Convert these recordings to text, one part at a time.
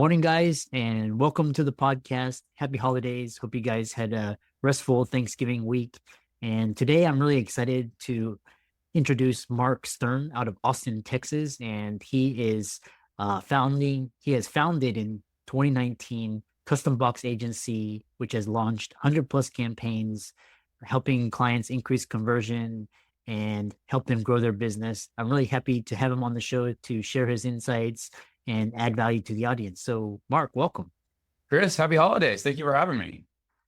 Morning, guys, and welcome to the podcast. Happy holidays. Hope you guys had a restful Thanksgiving week. And today I'm really excited to introduce Mark Stern out of Austin, Texas. And he has founded in 2019 Custom Box Agency, which has launched 100 plus campaigns, helping clients increase conversion and help them grow their business. I'm really happy to have him on the show to share his insights and add value to the audience. So, Mark, welcome. Chris, happy holidays. Thank you for having me.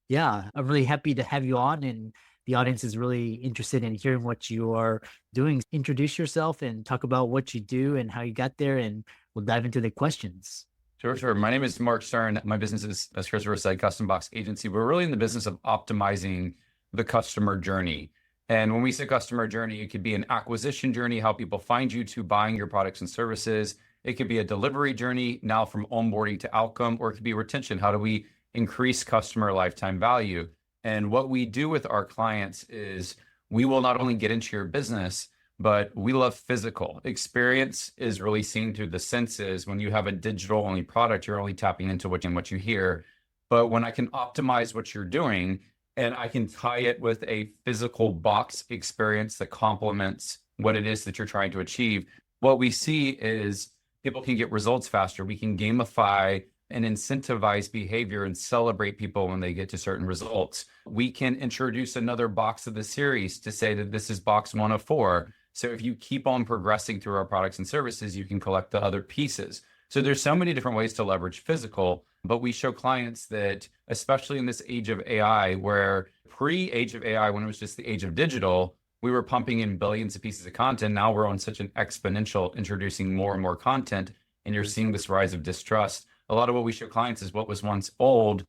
Yeah, I'm really happy to have you on, and the audience is really interested in hearing what you are doing. Introduce yourself and talk about what you do and how you got there, and we'll dive into the questions. Sure. My name is Mark Stern. My business is, as Christopher said, Custom Box Agency. We're really in the business of optimizing the customer journey. And when we say customer journey, it could be an acquisition journey, how people find you to buying your products and services. It could be a delivery journey, now from onboarding to outcome, or it could be retention. How do we increase customer lifetime value? And what we do with our clients is we will not only get into your business, but we love physical. Experience is really seen through the senses. When you have a digital only product, you're only tapping into what you hear. But when I can optimize what you're doing and I can tie it with a physical box experience that complements what it is that you're trying to achieve, what we see is people can get results faster. We can gamify and incentivize behavior and celebrate people when they get to certain results. We can introduce another box of the series to say that this is box 1 of 4. So if you keep on progressing through our products and services, you can collect the other pieces. So there's so many different ways to leverage physical, but we show clients that, especially in this age of AI, where pre-age of AI, when it was just the age of digital, we were pumping in billions of pieces of content. Now we're on such an exponential, introducing more and more content, and you're seeing this rise of distrust. A lot of what we show clients is what was once old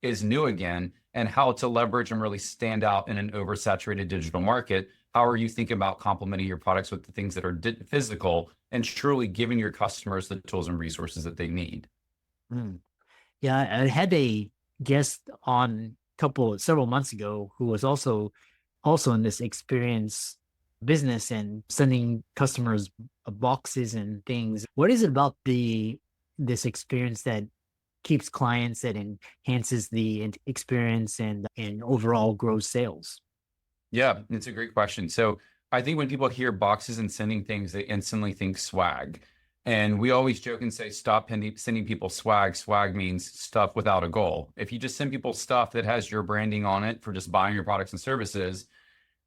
is new again, and how to leverage and really stand out in an oversaturated digital market. How are you thinking about complementing your products with the things that are physical and truly giving your customers the tools and resources that they need? Yeah, I had a guest on several months ago who was also in this experience business and sending customers boxes and things. What is it about this experience that keeps clients, that enhances the experience and overall grows sales? Yeah, it's a great question. So I think when people hear boxes and sending things, they instantly think swag. And we always joke and say, stop sending people swag. Swag means stuff without a goal. If you just send people stuff that has your branding on it for just buying your products and services,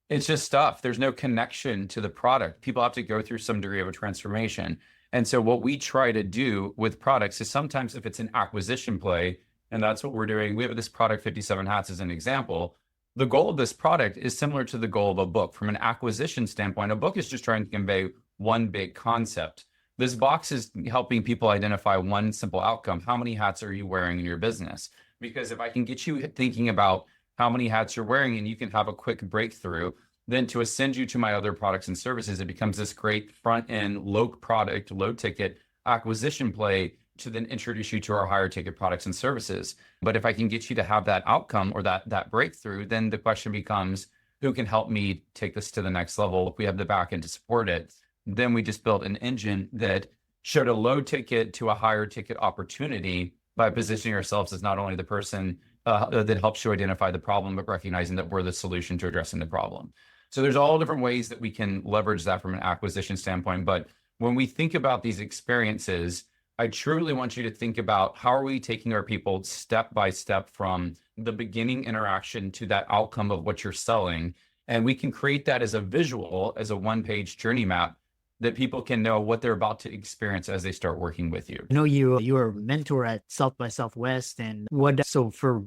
it's just stuff. There's no connection to the product. People have to go through some degree of a transformation. And so what we try to do with products is sometimes if it's an acquisition play, and that's what we're doing, we have this product 57 hats as an example. The goal of this product is similar to the goal of a book. From an acquisition standpoint, a book is just trying to convey one big concept. This box is helping people identify one simple outcome. How many hats are you wearing in your business? Because if I can get you thinking about how many hats you're wearing and you can have a quick breakthrough, then to ascend you to my other products and services, it becomes this great front end, low product, low ticket acquisition play to then introduce you to our higher ticket products and services. But if I can get you to have that outcome or that breakthrough, then the question becomes, who can help me take this to the next level? If we have the back end to support it, then we just built an engine that showed a low ticket to a higher ticket opportunity by positioning ourselves as not only the person that helps you identify the problem, but recognizing that we're the solution to addressing the problem. So there's all different ways that we can leverage that from an acquisition standpoint. But when we think about these experiences, I truly want you to think about how are we taking our people step by step from the beginning interaction to that outcome of what you're selling. And we can create that as a visual, as a one-page journey map that people can know what they're about to experience as they start working with you. I know you were a mentor at South by Southwest, and so for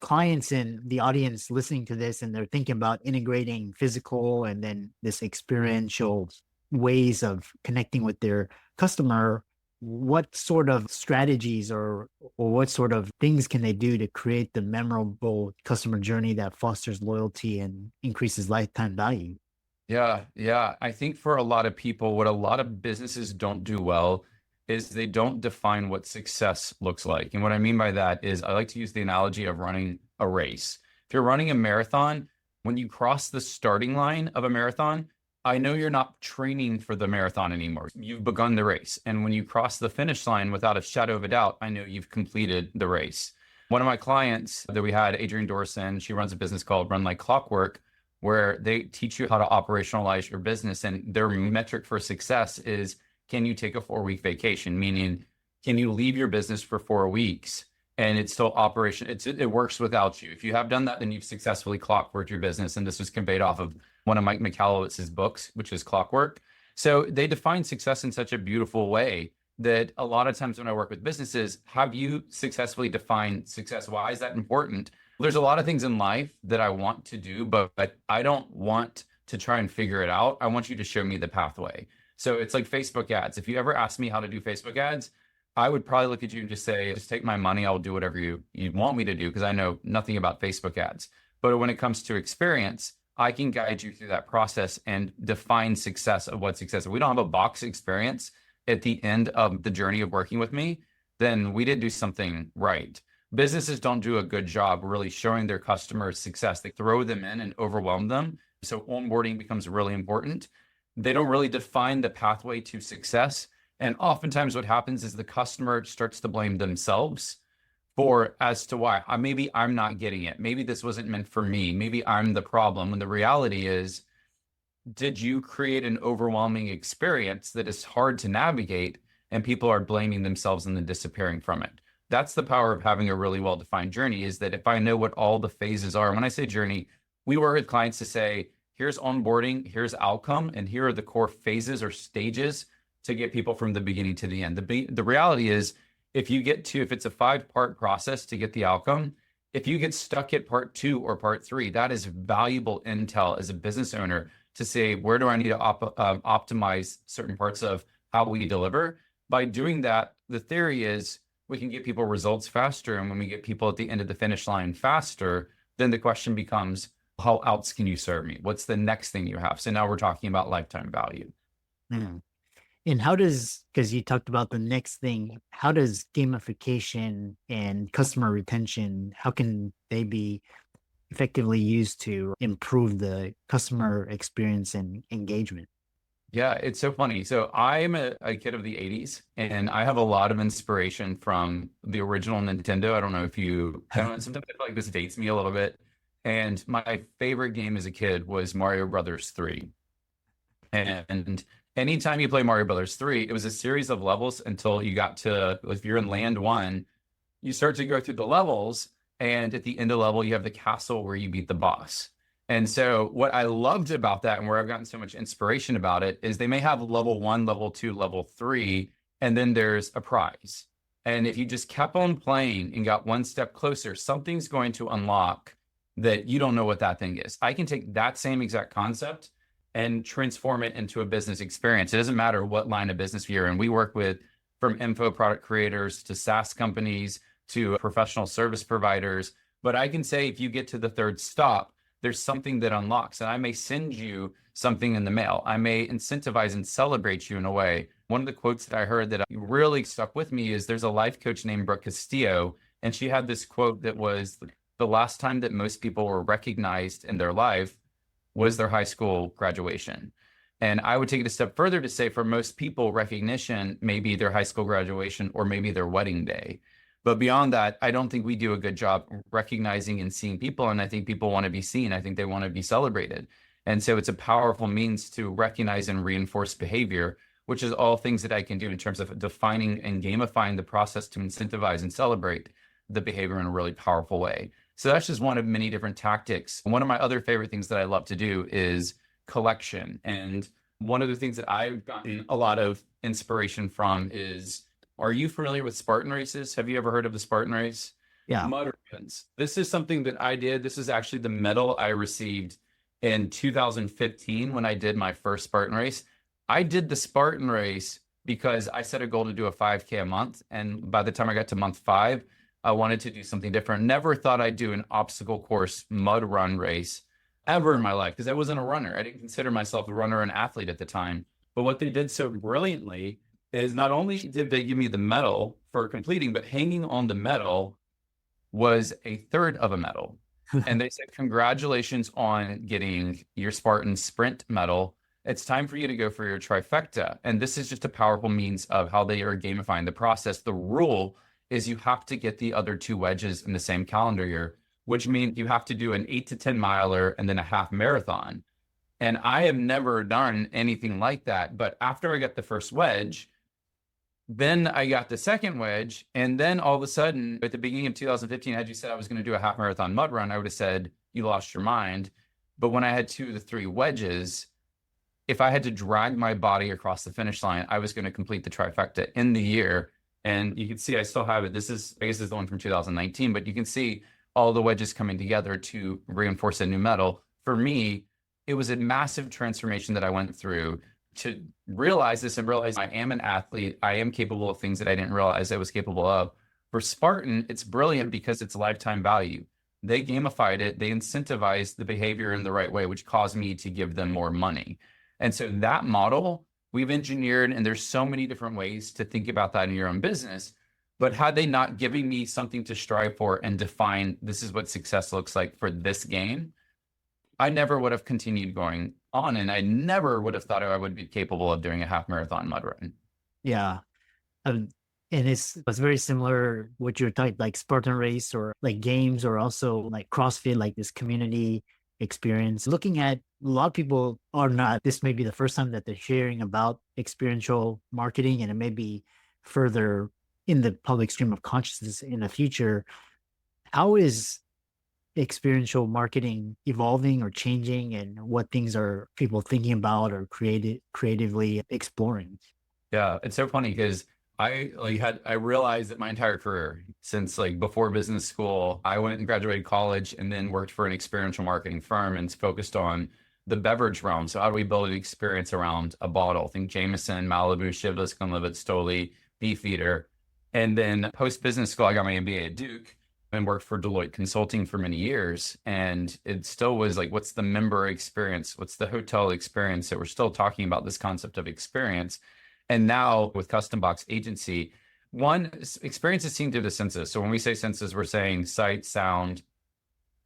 clients in the audience listening to this and they're thinking about integrating physical and then this experiential ways of connecting with their customer, what sort of strategies or what sort of things can they do to create the memorable customer journey that fosters loyalty and increases lifetime value? Yeah. I think for a lot of people, what a lot of businesses don't do well is they don't define what success looks like. And what I mean by that is I like to use the analogy of running a race. If you're running a marathon, when you cross the starting line of a marathon, I know you're not training for the marathon anymore. You've begun the race. And when you cross the finish line, without a shadow of a doubt, I know you've completed the race. One of my clients that we had, Adrienne Dorson, she runs a business called Run Like Clockwork, where they teach you how to operationalize your business. And their metric for success is, can you take a 4-week vacation? Meaning, can you leave your business for 4 weeks and it's still operation? It works without you. If you have done that, then you've successfully clockworked your business. And this was conveyed off of one of Mike Michalowicz's books, which is Clockwork. So they define success in such a beautiful way that a lot of times when I work with businesses, have you successfully defined success? Why is that important? There's a lot of things in life that I want to do, but I don't want to try and figure it out. I want you to show me the pathway. So it's like Facebook ads. If you ever ask me how to do Facebook ads, I would probably look at you and just say, just take my money. I'll do whatever you want me to do, because I know nothing about Facebook ads. But when it comes to experience, I can guide you through that process and define success of what success is. If we don't have a box experience at the end of the journey of working with me, then we didn't do something right. Businesses don't do a good job really showing their customers success. They throw them in and overwhelm them. So onboarding becomes really important. They don't really define the pathway to success. And oftentimes what happens is the customer starts to blame themselves for as to why. Maybe I'm not getting it. Maybe this wasn't meant for me. Maybe I'm the problem. When the reality is, did you create an overwhelming experience that is hard to navigate and people are blaming themselves and then disappearing from it? That's the power of having a really well-defined journey, is that if I know what all the phases are, when I say journey, we work with clients to say, here's onboarding, here's outcome, and here are the core phases or stages to get people from the beginning to the end. The reality is, if it's a 5-part process to get the outcome, if you get stuck at part 2 or part 3, that is valuable intel as a business owner to say, where do I need to optimize certain parts of how we deliver? By doing that, the theory is we can get people results faster. And when we get people at the end of the finish line faster, then the question becomes, how else can you serve me? What's the next thing you have? So now we're talking about lifetime value. Mm. And because you talked about the next thing, how does gamification and customer retention, how can they be effectively used to improve the customer experience and engagement? Yeah, it's so funny. So I'm a kid of the 80s, and I have a lot of inspiration from the original Nintendo. I don't know if sometimes I feel like this dates me a little bit. And my favorite game as a kid was Mario Brothers 3. And anytime you play Mario Brothers 3, it was a series of levels until you got to, if you're in land 1, you start to go through the levels, and at the end of the level, you have the castle where you beat the boss. And so what I loved about that, and where I've gotten so much inspiration about it, is they may have level 1, level 2, level 3, and then there's a prize. And if you just kept on playing and got one step closer, something's going to unlock that you don't know what that thing is. I can take that same exact concept and transform it into a business experience. It doesn't matter what line of business you're in. We work with from info product creators to SaaS companies to professional service providers. But I can say, if you get to the third stop, there's something that unlocks, and I may send you something in the mail. I may incentivize and celebrate you in a way. One of the quotes that I heard that really stuck with me is, there's a life coach named Brooke Castillo, and she had this quote that was, the last time that most people were recognized in their life was their high school graduation. And I would take it a step further to say, for most people, recognition may be their high school graduation or maybe their wedding day. But beyond that, I don't think we do a good job recognizing and seeing people. And I think people want to be seen. I think they want to be celebrated. And so it's a powerful means to recognize and reinforce behavior, which is all things that I can do in terms of defining and gamifying the process to incentivize and celebrate the behavior in a really powerful way. So that's just one of many different tactics. One of my other favorite things that I love to do is collection. And one of the things that I've gotten a lot of inspiration from is, are you familiar with Spartan races? Have you ever heard of the Spartan race? Yeah. Mud runs. This is something that I did. This is actually the medal I received in 2015 when I did my first Spartan race. I did the Spartan race because I set a goal to do a 5K a month. And by the time I got to month 5, I wanted to do something different. Never thought I'd do an obstacle course mud run race ever in my life, because I wasn't a runner. I didn't consider myself a runner or an athlete at the time. But what they did so brilliantly is, not only did they give me the medal for completing, but hanging on the medal was a third of a medal. And they said, congratulations on getting your Spartan Sprint medal. It's time for you to go for your trifecta. And this is just a powerful means of how they are gamifying the process. The rule is you have to get the other two wedges in the same calendar year, which means you have to do an 8 to 10 miler and then a half marathon. And I have never done anything like that. But after I got the first wedge, then I got the second wedge. And then all of a sudden, at the beginning of 2015, had you said I was going to do a half marathon mud run, I would have said, you lost your mind. But when I had 2 to 3 wedges, if I had to drag my body across the finish line, I was going to complete the trifecta in the year. And you can see I still have it. This is, I guess, this is the one from 2019, but you can see all the wedges coming together to reinforce a new metal. For me, it was a massive transformation that I went through to realize this and realize I am an athlete. I am capable of things that I didn't realize I was capable of. For Spartan, it's brilliant because it's lifetime value. They gamified it. They incentivized the behavior in the right way, which caused me to give them more money. And so that model we've engineered, and there's so many different ways to think about that in your own business. But had they not given me something to strive for and define, this is what success looks like for this game, I never would have continued going on. And I never would have thought I would be capable of doing a half marathon mud run. Yeah. Um, and it's very similar what you're talking, like Spartan race or like games, or also like CrossFit, like this community experience. Looking at, a lot of people are not, this may be the first time that they're hearing about experiential marketing, and it may be further in the public stream of consciousness in the future. How is experiential marketing evolving or changing, and what things are people thinking about or creatively exploring? Yeah, it's so funny because I realized that my entire career, since like before business school, I went and graduated college and then worked for an experiential marketing firm and focused on the beverage realm. So how do we build an experience around a bottle? Think Jameson, Malibu, Chivas, Glenlivet, Stoli, Beefeater. And then post business school, I got my MBA at Duke and worked for Deloitte Consulting for many years. And it still was like, what's the member experience? What's the hotel experience? So we're still talking about this concept of experience. And now with Custom Box Agency, one, experience is seen through the senses. So when we say senses, we're saying sight, sound,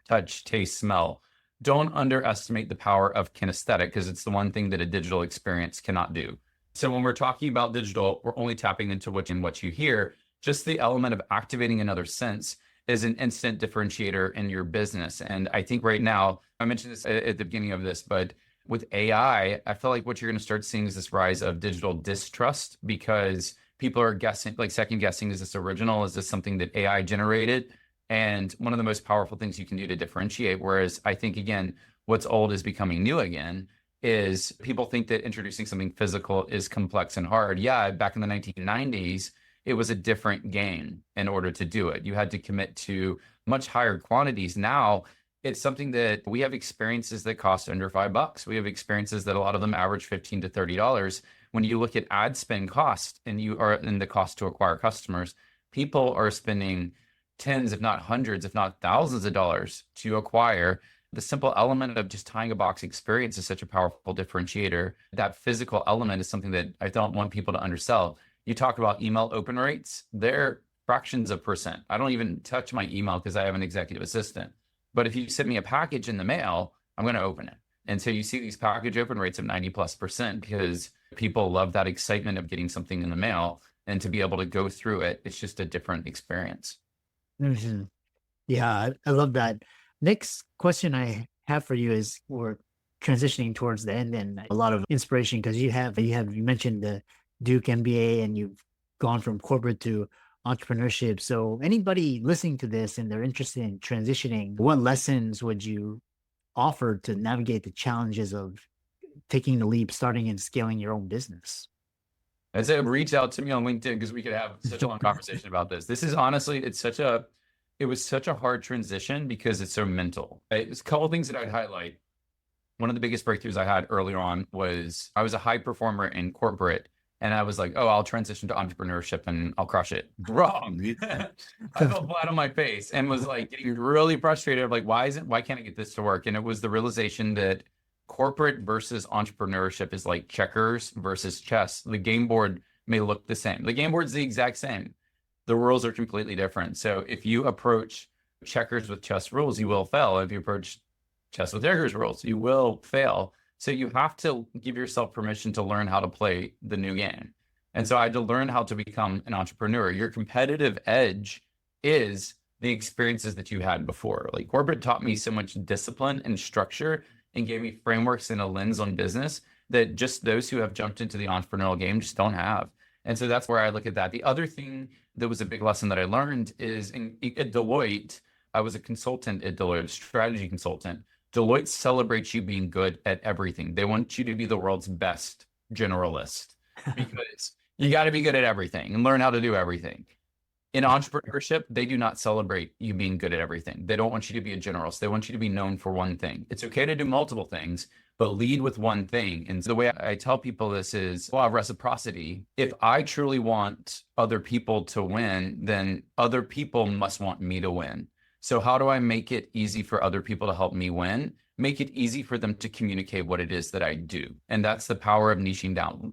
touch, taste, smell. Don't underestimate the power of kinesthetic, because it's the one thing that a digital experience cannot do. So when we're talking about digital, we're only tapping into what you hear. Just the element of activating another sense is an instant differentiator in your business. And I think right now, I mentioned this at the beginning of this, but with AI, I feel like what you're going to start seeing is this rise of digital distrust, because people are guessing, like second guessing, is this original? Is this something that AI generated? And one of the most powerful things you can do to differentiate, whereas I think, again, what's old is becoming new again, is people think that introducing something physical is complex and hard. Yeah, back in the 1990s, it was a different game in order to do it. You had to commit to much higher quantities. Now, it's something that we have experiences that cost under $5. We have experiences that a lot of them average $15 to $30. When you look at ad spend cost and you are in the cost to acquire customers, people are spending tens, if not hundreds, if not thousands of dollars to acquire. The simple element of just tying a box experience is such a powerful differentiator. That physical element is something that I don't want people to undersell. You talk about email open rates, they're fractions of percent. I don't even touch my email because I have an executive assistant. But if you send me a package in the mail, I'm going to open it. And so you see these package open rates of 90+% because people love that excitement of getting something in the mail, and to be able to go through it, it's just a different experience. Mm-hmm. Yeah, I love that. Next question I have for you is, we're transitioning towards the end, and a lot of inspiration, because you mentioned the Duke MBA, and you've gone from corporate to entrepreneurship. So anybody listening to this and they're interested in transitioning, what lessons would you offer to navigate the challenges of taking the leap, starting and scaling your own business? I say reach out to me on LinkedIn, because we could have such a long conversation about this. This is honestly, it was such a hard transition because it's so mental. It's a couple of things that I'd highlight. One of the biggest breakthroughs I had earlier on was I was a high performer in corporate, and I was like, oh, I'll transition to entrepreneurship and I'll crush it. Wrong. I fell flat on my face and was like getting really frustrated of like, why can't I get this to work? And it was the realization that corporate versus entrepreneurship is like checkers versus chess. The game board may look the same. The game board's the exact same. The rules are completely different. So if you approach checkers with chess rules, you will fail. If you approach chess with checkers rules, you will fail. So you have to give yourself permission to learn how to play the new game. And so I had to learn how to become an entrepreneur. Your competitive edge is the experiences that you had before. Like corporate taught me so much discipline and structure and gave me frameworks and a lens on business that just those who have jumped into the entrepreneurial game just don't have. And so that's where I look at that. The other thing that was a big lesson that I learned is at Deloitte, I was a consultant at Deloitte, a strategy consultant. Deloitte celebrates you being good at everything. They want you to be the world's best generalist because you got to be good at everything and learn how to do everything. In entrepreneurship, they do not celebrate you being good at everything. They don't want you to be a generalist. They want you to be known for one thing. It's okay to do multiple things, but lead with one thing. And the way I tell people this is law of reciprocity. If I truly want other people to win, then other people must want me to win. So how do I make it easy for other people to help me win? Make it easy for them to communicate what it is that I do. And that's the power of niching down.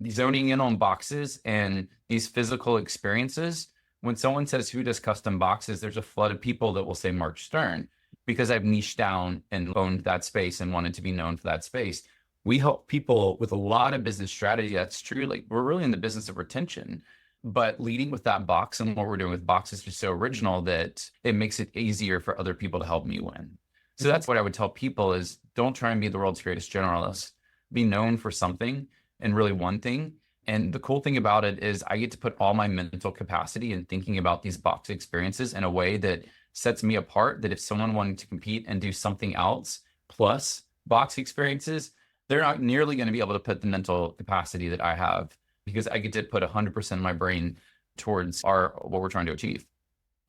Zoning in on boxes and these physical experiences. When someone says, who does custom boxes? There's a flood of people that will say Mark Stern, because I've niched down and owned that space and wanted to be known for that space. We help people with a lot of business strategy. That's true. Like we're really in the business of retention, but leading with that box and what we're doing with boxes is so original that it makes it easier for other people to help me win. So that's what I would tell people is don't try and be the world's greatest generalist. Be known for something and really one thing. And the cool thing about it is I get to put all my mental capacity in thinking about these box experiences in a way that sets me apart, that if someone wanted to compete and do something else plus box experiences, they're not nearly going to be able to put the mental capacity that I have because I get to put 100% of my brain towards what we're trying to achieve.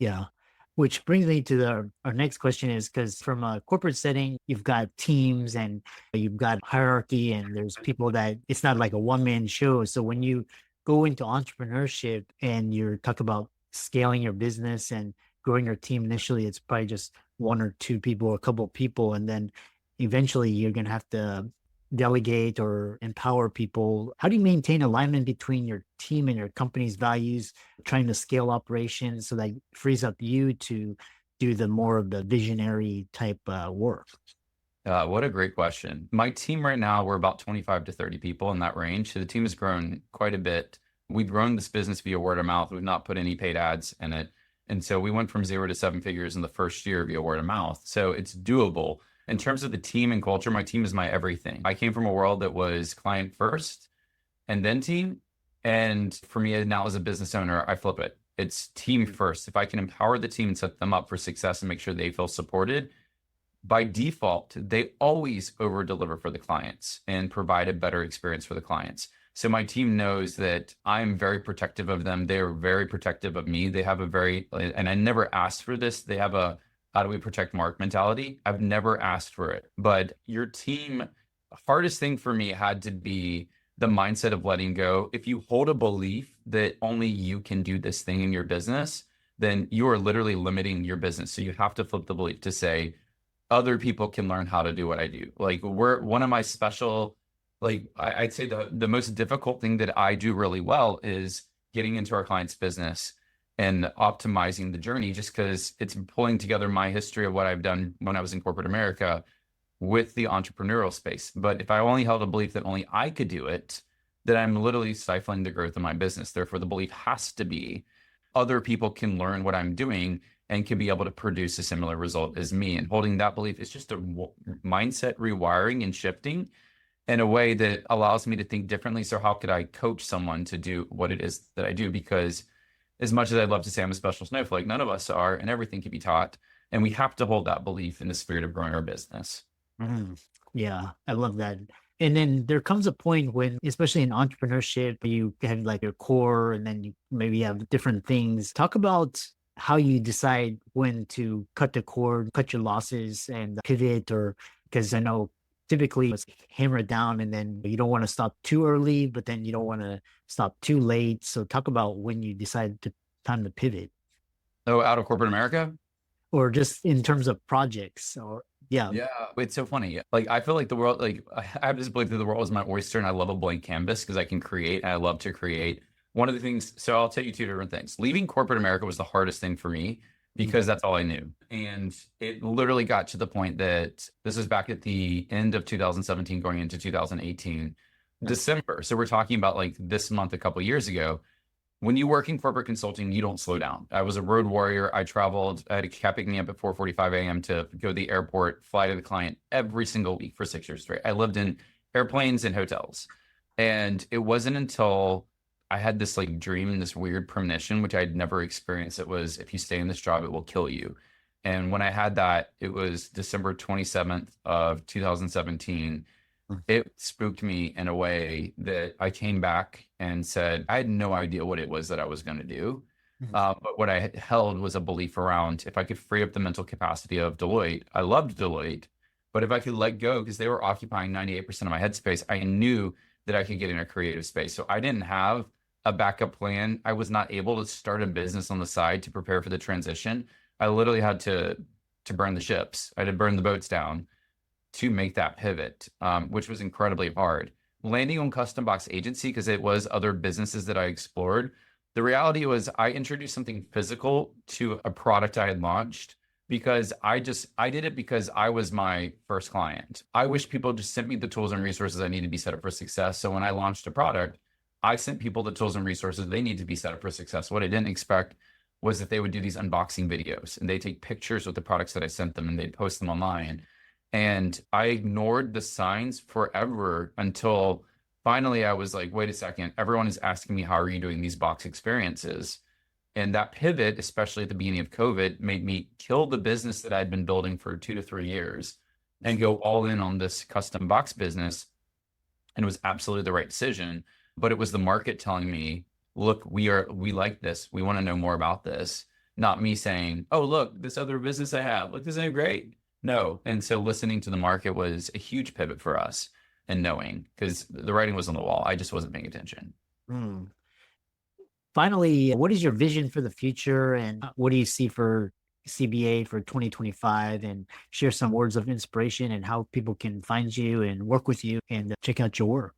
Yeah. Which brings me to our next question is because from a corporate setting, you've got teams and you've got hierarchy and there's people that it's not like a one-man show. So when you go into entrepreneurship and you're talking about scaling your business and growing your team initially, it's probably just one or two people or a couple of people. And then eventually you're going to have to delegate or empower people. How do you maintain alignment between your team and your company's values, trying to scale operations so that it frees up you to do the more of the visionary type work? What a great question. My team right now, we're about 25 to 30 people in that range. So the team has grown quite a bit. We've grown this business via word of mouth. We've not put any paid ads in it. And so we went from 0 to 7 figures in the first year via word of mouth. So it's doable. In terms of the team and culture, my team is my everything. I came from a world that was client first and then team. And for me now as a business owner, I flip it. It's team first. If I can empower the team and set them up for success and make sure they feel supported, by default, they always over deliver for the clients and provide a better experience for the clients. So my team knows that I'm very protective of them. They are very protective of me. They have and I never asked for this. They have a how do we protect Mark mentality. I've never asked for it, but your team, hardest thing for me had to be the mindset of letting go. If you hold a belief that only you can do this thing in your business, then you are literally limiting your business. So you have to flip the belief to say, other people can learn how to do what I do. Like one of my special, I'd say the most difficult thing that I do really well is getting into our client's business and optimizing the journey, just because it's pulling together my history of what I've done when I was in corporate America with the entrepreneurial space. But if I only held a belief that only I could do it, then I'm literally stifling the growth of my business. Therefore, the belief has to be other people can learn what I'm doing and can be able to produce a similar result as me. And holding that belief is just a mindset rewiring and shifting in a way that allows me to think differently. So how could I coach someone to do what it is that I do? Because as much as I'd love to say I'm a special snowflake, none of us are, and everything can be taught. And we have to hold that belief in the spirit of growing our business. Mm, yeah, I love that. And then there comes a point when, especially in entrepreneurship, you have like your core and then you maybe have different things. Talk about how you decide when to cut the cord, cut your losses and pivot, or because I know typically it's hammer down and then you don't want to stop too early, but then you don't want to stop too late. So talk about when you decide to time to pivot. Oh, out of corporate America? Or just in terms of projects or yeah. Yeah, it's so funny. Like I feel like the world, like I have this belief that the world is my oyster and I love a blank canvas because I can create and I love to create. One of the things, so I'll tell you two different things. Leaving corporate America was the hardest thing for me Mm. because that's all I knew. And it literally got to the point that this was back at the end of 2017, going into 2018, December. So we're talking about like this month, a couple of years ago. When you work in corporate consulting, you don't slow down. I was a road warrior. I traveled. I had a cab pick me up at 4:45 a.m. to go to the airport, fly to the client every single week for 6 years straight. I lived in airplanes and hotels. And it wasn't until I had this like dream and this weird premonition, which I'd never experienced. It was, if you stay in this job, it will kill you. And when I had that, it was December 27th of 2017. Mm. It spooked me in a way that I came back and said, I had no idea what it was that I was going to do. Mhm. But what I had held was a belief around if I could free up the mental capacity of Deloitte. I loved Deloitte, but if I could let go, because they were occupying 98% of my headspace, I knew that I could get in a creative space. So I didn't have a backup plan. I was not able to start a business on the side to prepare for the transition. I literally had to burn the ships. I had to burn the boats down to make that pivot, which was incredibly hard. Landing on Custom Box Agency, because it was other businesses that I explored, the reality was I introduced something physical to a product I had launched because I did it because I was my first client. I wish people just sent me the tools and resources I need to be set up for success. So when I launched a product, I sent people the tools and resources they need to be set up for success. What I didn't expect was that they would do these unboxing videos and they take pictures with the products that I sent them and they'd post them online. And I ignored the signs forever until finally I was like, wait a second, everyone is asking me, how are you doing these box experiences? And that pivot, especially at the beginning of COVID, made me kill the business that I'd been building for 2 to 3 years and go all in on this custom box business. And it was absolutely the right decision. But it was the market telling me, look, we like this. We want to know more about this. Not me saying, oh, look, this other business I have, look, isn't it great? No. And so listening to the market was a huge pivot for us and knowing, because the writing was on the wall. I just wasn't paying attention. Mm. Finally, what is your vision for the future and what do you see for CBA for 2025? And share some words of inspiration and how people can find you and work with you and check out your work.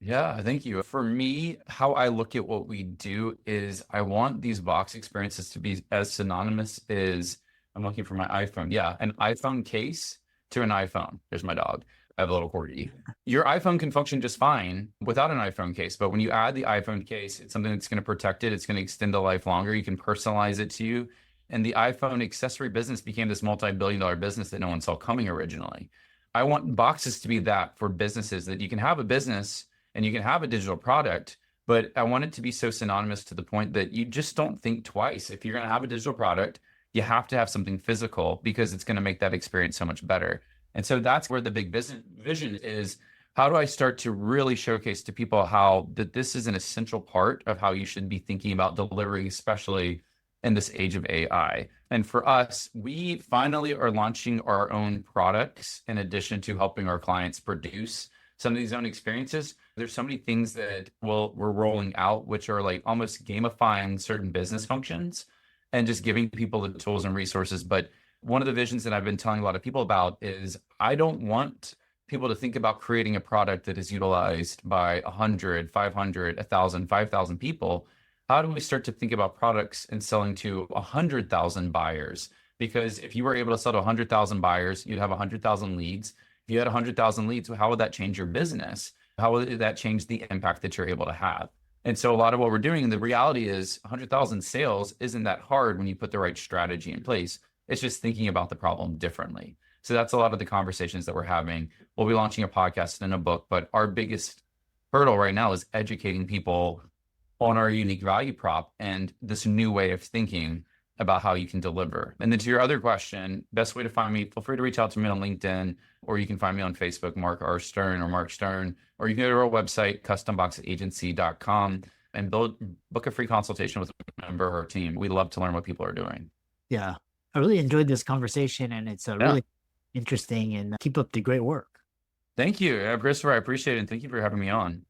Yeah, thank you. For me, how I look at what we do is I want these box experiences to be as synonymous as I'm looking for my iPhone. Yeah, an iPhone case to an iPhone. There's my dog. I have a little corgi. Your iPhone can function just fine without an iPhone case, but when you add the iPhone case, it's something that's going to protect it. It's going to extend the life longer. You can personalize it to you. And the iPhone accessory business became this multi-billion-dollar business that no one saw coming originally. I want boxes to be that for businesses, that you can have a business and you can have a digital product, but I want it to be so synonymous to the point that you just don't think twice. If you're going to have a digital product, you have to have something physical because it's going to make that experience so much better. And so that's where the big business vision is. How do I start to really showcase to people how that this is an essential part of how you should be thinking about delivering, especially in this age of AI? And for us, we finally are launching our own products in addition to helping our clients produce some of these own experiences. There's so many things that we're rolling out, which are like almost gamifying certain business functions and just giving people the tools and resources. But one of the visions that I've been telling a lot of people about is I don't want people to think about creating a product that is utilized by 100, 500, 1,000, 5,000 people. How do we start to think about products and selling to 100,000 buyers? Because if you were able to sell to 100,000 buyers, you'd have 100,000 leads. If you had 100,000 leads, how would that change your business? How would that change the impact that you're able to have? And so a lot of what we're doing, the reality is 100,000 sales isn't that hard when you put the right strategy in place. It's just thinking about the problem differently. So that's a lot of the conversations that we're having. We'll be launching a podcast and a book, but our biggest hurdle right now is educating people on our unique value prop and this new way of thinking about how you can deliver. And then to your other question, best way to find me, feel free to reach out to me on LinkedIn, or you can find me on Facebook, Mark R. Stern or Mark Stern, or you can go to our website, customboxagency.com, and book a free consultation with a member of our team. We love to learn what people are doing. Yeah, I really enjoyed this conversation and it's really interesting and keep up the great work. Thank you, Christopher. I appreciate it. And thank you for having me on.